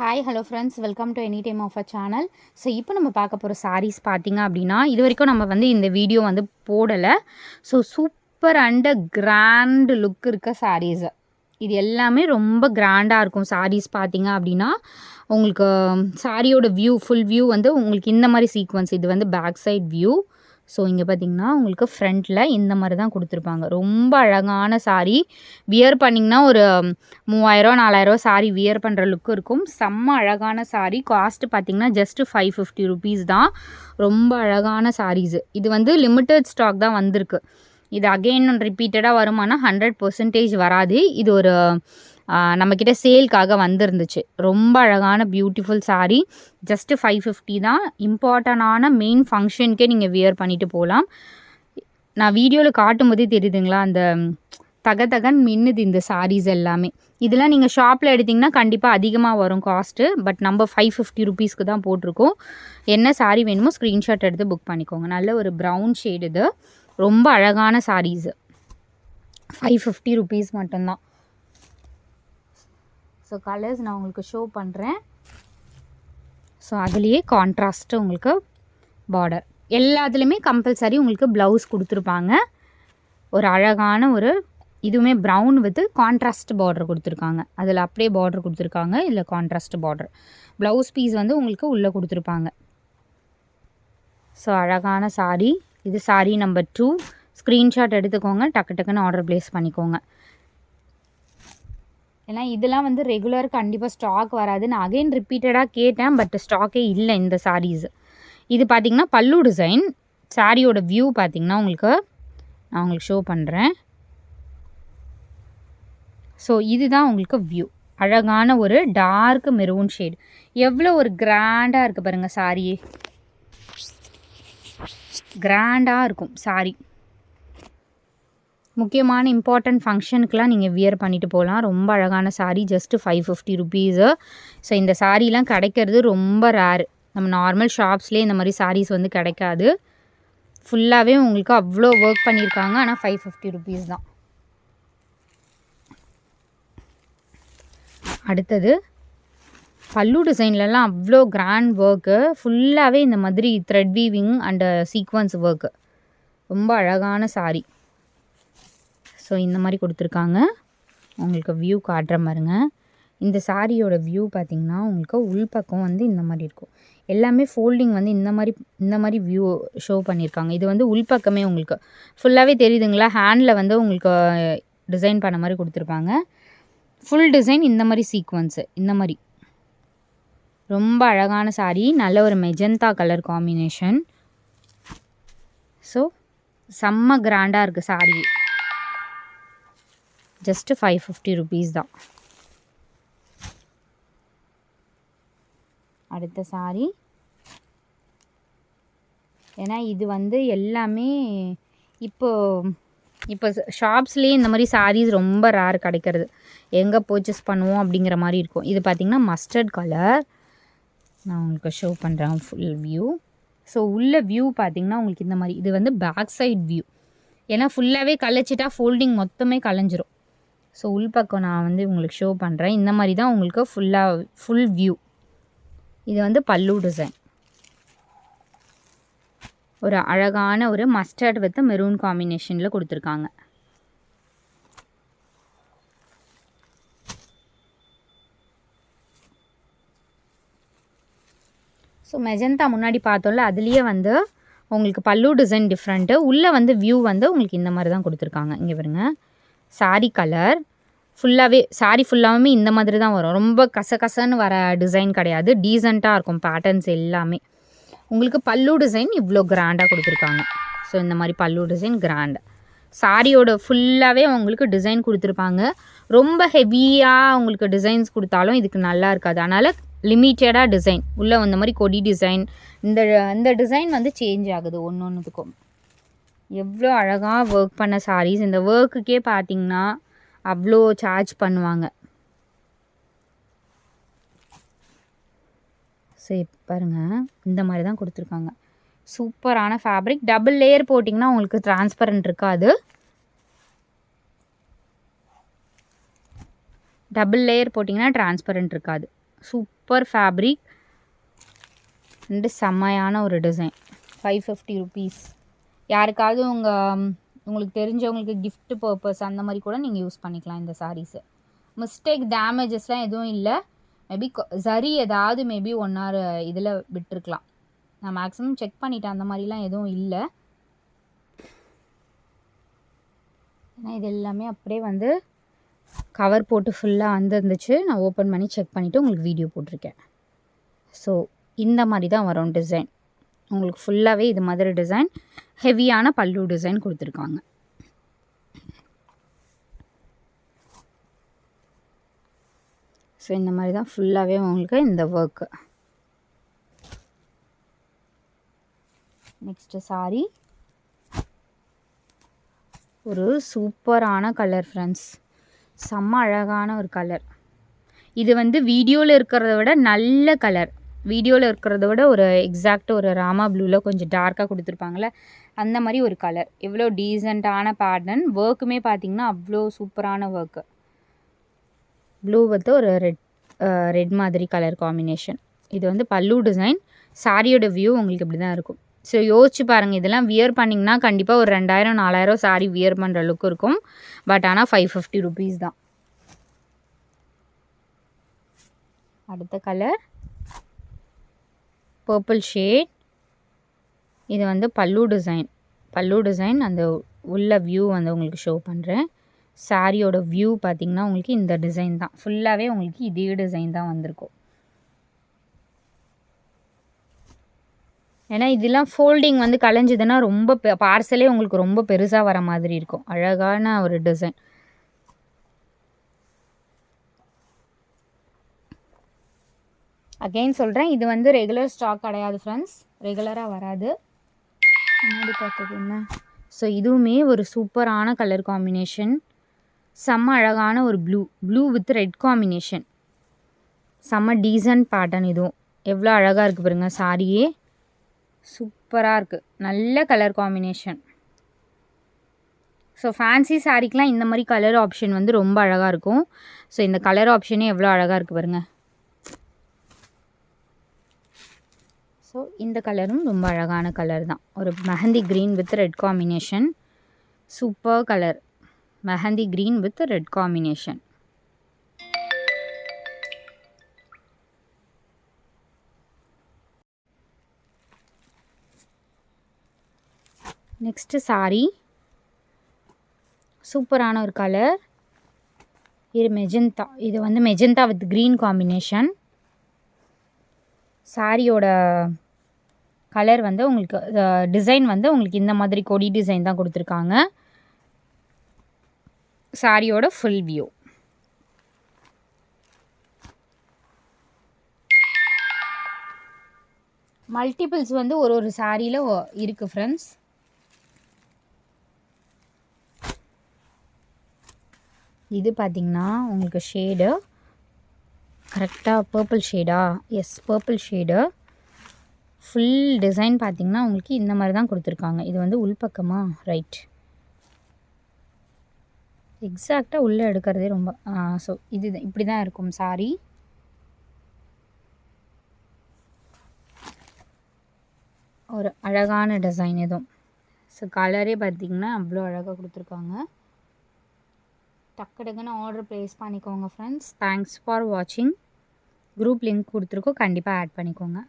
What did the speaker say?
Hi hello friends, welcome to any time of a channel. So இப்போ நம்ம பார்க்க போகிற சாரீஸ் பார்த்திங்க அப்படின்னா, இது வரைக்கும் நம்ம இந்த வீடியோ போடலை. So super and grand look இருக்க சாரீஸு இது எல்லாமே ரொம்ப கிராண்டாக இருக்கும். சாரீஸ் பார்த்திங்க அப்படின்னா உங்களுக்கு சாரியோட வியூ ஃபுல் வியூ உங்களுக்கு இந்த மாதிரி சீக்வன்ஸ். இது பேக் சைட் வியூ. ஸோ இங்கே பார்த்திங்கன்னா உங்களுக்கு ஃப்ரண்ட்டில் இந்த மாதிரி தான் கொடுத்துருப்பாங்க. ரொம்ப அழகான சாரீ. வியர் பண்ணிங்கன்னா ஒரு 3000 4000 சாரீ வியர் பண்ணுற லுக்கு இருக்கும். செம்ம அழகான சாரீ. காஸ்ட்டு பார்த்திங்கன்னா ஜஸ்ட்டு 550 ருபீஸ் தான். ரொம்ப அழகான சாரீஸு. இது லிமிட்டட் ஸ்டாக் தான் வந்திருக்கு. இது அகெயின் ரிப்பீட்டடாக வருமானா 100% வராது. இது ஒரு நம்மக்கிட்ட சேல்க்காக வந்திருந்துச்சு. ரொம்ப அழகான பியூட்டிஃபுல் சாரீ. ஜஸ்ட்டு 550 தான். இம்பார்ட்டண்டான மெயின் ஃபங்க்ஷனுக்கே நீங்கள் வியர் பண்ணிவிட்டு போகலாம். நான் வீடியோவில் காட்டும்போதே தெரியுதுங்களா, அந்த தகன்னு மின்னுது இந்த சாரீஸ் எல்லாமே. இதெல்லாம் நீங்கள் ஷாப்பில் எடுத்திங்கன்னா கண்டிப்பாக அதிகமாக வரும் காஸ்ட்டு. பட் நம்ம 550 ருபீஸ்க்கு தான் போட்டிருக்கோம். என்ன சாரீ வேணுமோ ஸ்க்ரீன்ஷாட் எடுத்து புக் பண்ணிக்கோங்க. நல்ல ஒரு ப்ரௌன் ஷேடு. இது ரொம்ப அழகான சாரீஸு. 550 ருபீஸ் மட்டும்தான். ஸோ கலர்ஸ் நான் உங்களுக்கு ஷோ பண்ணுறேன். ஸோ அதுலேயே கான்ட்ராஸ்ட்டு உங்களுக்கு பார்டர் எல்லாத்துலேயுமே கம்பல்சரி உங்களுக்கு ப்ளவுஸ் கொடுத்துருப்பாங்க. ஒரு அழகான இதுவுமே ப்ரௌன் வித் கான்ட்ராஸ்ட் பார்டர் கொடுத்துருக்காங்க. அதில் அப்படியே பார்டர் கொடுத்துருக்காங்க. இல்லை கான்ட்ராஸ்ட் பார்டர். ப்ளவுஸ் பீஸ் உங்களுக்கு உள்ளே கொடுத்துருப்பாங்க. ஸோ அழகான சாரீ. இது சாரீ நம்பர் 2. ஸ்க்ரீன்ஷாட் எடுத்துக்கோங்க. டக்குன்னு ஆர்டர் ப்ளேஸ் பண்ணிக்கோங்க. ஏன்னா இதெல்லாம் ரெகுலர் கண்டிப்பாக ஸ்டாக் வராது. நான் அகைன் ரிப்பீட்டடாக கேட்டேன். பட் ஸ்டாக்கே இல்லை இந்த சாரீஸ். இது பார்த்திங்கன்னா பல்லு டிசைன். சாரியோட வியூ பார்த்திங்கன்னா நான் உங்களுக்கு ஷோ பண்ணுறேன். ஸோ இதுதான் உங்களுக்கு வியூ. அழகான ஒரு டார்க் மெரூன் ஷேட். எவ்வளோ ஒரு கிராண்டாக இருக்குது பாருங்கள். சாரீ கிராண்டாக இருக்கும் சாரீ. முக்கியமான இம்பார்ட்டன்ட் ஃபங்க்ஷனுக்கெலாம் நீங்கள் வியர் பண்ணிவிட்டு போகலாம். ரொம்ப அழகான சாரீ. Just 550 rupees. ஸோ இந்த சாரீலாம் கிடைக்கிறது ரொம்ப ரேரு. நம்ம நார்மல் ஷாப்ஸ்லேயே இந்த மாதிரி சாரீஸ் கிடைக்காது. ஃபுல்லாகவே உங்களுக்கு அவ்வளோ ஒர்க் பண்ணியிருக்காங்க. ஆனால் 550 ருபீஸ் தான். அடுத்தது பல்லு டிசைன்லலாம் அவ்வளோ கிராண்ட் ஒர்க்கு. ஃபுல்லாகவே இந்த மாதிரி thread weaving and sequence work. ரொம்ப அழகான சாரீ. ஸோ இந்த மாதிரி கொடுத்துருக்காங்க. உங்களுக்கு வியூ காட்டுற பாருங்க. இந்த சாரியோட வியூ பார்த்திங்கன்னா உங்களுக்கு உள்பக்கம் இந்த மாதிரி இருக்கும். எல்லாமே ஃபோல்டிங் இந்த மாதிரி வியூ ஷோ பண்ணியிருக்காங்க. இது உள்பக்கமே உங்களுக்கு ஃபுல்லாகவே தெரியுதுங்களா. ஹேண்டில் உங்களுக்கு டிசைன் பண்ண மாதிரி கொடுத்துருப்பாங்க. ஃபுல் டிசைன் இந்த மாதிரி சீக்வன்ஸு. இந்த மாதிரி ரொம்ப அழகான சாரீ. நல்ல ஒரு மெஜந்தா கலர் காம்பினேஷன். ஸோ செம்ம கிராண்டாக இருக்குது சாரீ. ஜஸ்ட்டு 550 ருபீஸ் தான். அடுத்த சாரீ. ஏன்னா இது எல்லாமே இப்போ ஷாப்ஸ்லேயே இந்த மாதிரி சாரீஸ் ரொம்ப ரேர் கிடைக்கிறது. எங்கே பர்ச்சேஸ் பண்ணுவோம் அப்படிங்கிற மாதிரி இருக்கும். இது பார்த்திங்கன்னா மஸ்டர்ட் கலர். நான் உங்களுக்கு ஷோ பண்ணுறேன் ஃபுல் வியூ. ஸோ உள்ள வியூ பார்த்திங்கன்னா உங்களுக்கு இந்த மாதிரி. இது பேக் சைட் வியூ. ஏன்னா ஃபுல்லாகவே கலைச்சிட்டா ஃபோல்டிங் மொத்தமே கலைஞ்சிரும். ஸோ உள்பக்கம் நான் உங்களுக்கு ஷோ பண்ணுறேன். இந்த மாதிரி தான் உங்களுக்கு ஃபுல் வியூ. இது பல்லு டிசைன். ஒரு அழகான ஒரு மஸ்டர்ட் வித் மெரூன் காம்பினேஷனில் கொடுத்துருக்காங்க. ஸோ மெஜந்தா முன்னாடி பார்த்தோம்ல, அதுலேயே உங்களுக்கு பல்லு டிசைன் டிஃப்ரெண்ட்டு. உள்ளே வியூ உங்களுக்கு இந்த மாதிரி தான் கொடுத்துருக்காங்க. இங்கே பாருங்க. சாரீ கலர் ஃபுல்லாகவே சாரீ ஃபுல்லாகவுமே இந்த மாதிரி தான் வரும். ரொம்ப கசன்னு வர டிசைன் கிடையாது. டீசெண்டாக இருக்கும் பேட்டர்ன்ஸ் எல்லாமே. உங்களுக்கு பல்லு டிசைன் இவ்வளோ கிராண்டாக கொடுத்துருக்காங்க. ஸோ இந்த மாதிரி பல்லு டிசைன் கிராண்ட். சாரியோட ஃபுல்லாகவே உங்களுக்கு டிசைன் கொடுத்துருப்பாங்க. ரொம்ப ஹெவியாக உங்களுக்கு டிசைன்ஸ் கொடுத்தாலும் இதுக்கு நல்லா இருக்காது. அதனால் லிமிட்டடாக டிசைன் உள்ளே இந்த மாதிரி கொடி டிசைன். இந்த டிசைன் சேஞ்ச் ஆகுது ஒன்றுத்துக்கும். எவ்வளோ அழகாக ஒர்க் பண்ண சாரீஸ். இந்த ஒர்க்குக்கே பார்த்திங்கன்னா அவ்வளோ சார்ஜ் பண்ணுவாங்க. சரி பாருங்கள். இந்த மாதிரி தான் கொடுத்துருக்காங்க. சூப்பரான ஃபேப்ரிக். டபுள் லேயர் போட்டிங்கன்னா உங்களுக்கு டிரான்ஸ்பரண்ட் இருக்காது. டபுள் லேயர் போட்டிங்கன்னா டிரான்ஸ்பரண்ட் இருக்காது. சூப்பர் சூப்பர் ஃபேப்ரிக் அண்டு செம்மையான ஒரு டிசைன். 550 ருபீஸ். யாருக்காவது உங்களுக்கு தெரிஞ்சவங்களுக்கு gift பர்பஸ் அந்த மாதிரி கூட நீங்கள் யூஸ் பண்ணிக்கலாம் இந்த சாரீஸு. மிஸ்டேக் டேமேஜஸ்லாம் எதுவும் இல்லை. மேபி சரி ஏதாவது மேபி 1 ஆர் இதில் விட்டுருக்கலாம். நான் மேக்ஸிமம் செக் பண்ணிட்டேன், அந்த மாதிரிலாம் எதுவும் இல்லை. ஏன்னா இது எல்லாமே அப்படியே வந்து கவர் போட்டு ஃபுல்லாக வந்துருந்துச்சு. நான் ஓப்பன் பண்ணி செக் பண்ணிவிட்டு உங்களுக்கு வீடியோ போட்டிருக்கேன். ஸோ இந்த மாதிரி தான் வரும் டிசைன். உங்களுக்கு ஃபுல்லாகவே இது மாதிரி டிசைன், ஹெவியான பல்லு டிசைன் கொடுத்துருக்காங்க. ஸோ இந்த மாதிரி தான் ஃபுல்லாகவே உங்களுக்கு இந்த ஒர்க்கு. நெக்ஸ்ட்டு சாரி ஒரு சூப்பரான கலர் ஃப்ரெண்ட்ஸ். செம்ம அழகான ஒரு கலர். இது வந்து வீடியோவில் இருக்கிறத விட நல்ல கலர். வீடியோவில் இருக்கிறத விட ஒரு எக்ஸாக்ட் ஒரு ராமா ப்ளூவில் கொஞ்சம் டார்க்காக கொடுத்துருப்பாங்களே அந்த மாதிரி ஒரு கலர். எவ்வளோ டீசெண்டான பேட்டர்ன். ஒர்க்குமே பார்த்திங்கன்னா அவ்வளோ சூப்பரான ஒர்க்கு. ப்ளூ வித் ஒரு ரெட் மாதிரி கலர் காம்பினேஷன். இது வந்து பல்லு டிசைன். சாரியோட வியூ உங்களுக்கு இப்படி தான் இருக்கும். ஸோ யோசிச்சு பாருங்கள், இதெல்லாம் வியர் பண்ணிங்கன்னா கண்டிப்பாக ஒரு 2000-4000 சாரி வியர் பண்ணுற லுக் இருக்கும். பட் ஆனால் 550 ருபீஸ் தான். அடுத்த கலர் பர்பிள் ஷேட். இது வந்து பல்லு டிசைன். அந்த உள்ள வியூ வந்து உங்களுக்கு ஷோ பண்ணுறேன். சாரியோட வியூ பார்த்திங்கன்னா உங்களுக்கு இந்த டிசைன் தான். ஃபுல்லாகவே உங்களுக்கு இதே டிசைன் தான் வந்திருக்கும். ஏன்னா இதெல்லாம் ஃபோல்டிங் வந்து கலைஞ்சதுன்னா ரொம்ப பார்சலே உங்களுக்கு ரொம்ப பெருசாக வர மாதிரி இருக்கும். அழகான ஒரு டிசைன். அகெயின் சொல்கிறேன், இது வந்து ரெகுலர் ஸ்டாக் கிடையாது ஃப்ரெண்ட்ஸ். ரெகுலராக வராது. முன்னாடி பார்த்தது என்ன? ஸோ இதுவுமே ஒரு சூப்பரான கலர் காம்பினேஷன். செம்ம அழகான ஒரு ப்ளூ வித் ரெட் காம்பினேஷன். செம்ம டீசன்ட் பேட்டர்ன். இதுவும் எவ்வளோ அழகாக இருக்குது பாருங்கள். சாரியே சூப்பராக இருக்குது. நல்ல கலர் காம்பினேஷன். ஸோ ஃபேன்சி சாரிக்கெலாம் இந்த மாதிரி கலர் ஆப்ஷன் வந்து ரொம்ப அழகாக இருக்கும். ஸோ இந்த கலர் ஆப்ஷனே எவ்வளோ அழகாக இருக்குது பாருங்கள். ஸோ இந்த கலரும் ரொம்ப அழகான கலர் தான். ஒரு mehndi green with red combination. Super colour. Mehndi green with red combination. Next sorry சூப்பரான ஒரு கலர். இது மெஜந்தா. இது வந்து மெஜந்தா வித் க்ரீன் காம்பினேஷன். சாரியோட கலர் வந்து உங்களுக்கு டிசைன் வந்து உங்களுக்கு இந்த மாதிரி கொடி டிசைன் தான் கொடுத்துருக்காங்க. சாரியோட ஃபுல் வியூ. மல்டிபிள்ஸ் வந்து ஒரு சாரியில் இருக்குது ஃப்ரெண்ட்ஸ். இது பார்த்திங்கன்னா உங்களுக்கு ஷேடு கரெக்டாக பர்பிள் ஷேடா? Yes, purple shade. Full design பார்த்திங்கன்னா உங்களுக்கு இந்த மாதிரி தான் கொடுத்துருக்காங்க. இது வந்து உள்பக்கமா? ரைட். எக்ஸாக்டாக உள்ளே எடுக்கிறதே ரொம்ப ஸோ இது இப்படி தான் இருக்கும் சாரி. ஒரு அழகான டிசைன் எதுவும். ஸோ கலரே பார்த்திங்கன்னா அவ்வளோ அழகாக கொடுத்துருக்காங்க. டக்குன்னு ஆர்டர் ப்ளேஸ் பண்ணிக்கோங்க ஃப்ரெண்ட்ஸ். தேங்க்ஸ் ஃபார் வாட்சிங். குரூப் லிங்க் கொடுத்துருக்கோம், கண்டிப்பாக ஆட் பண்ணிக்கோங்க.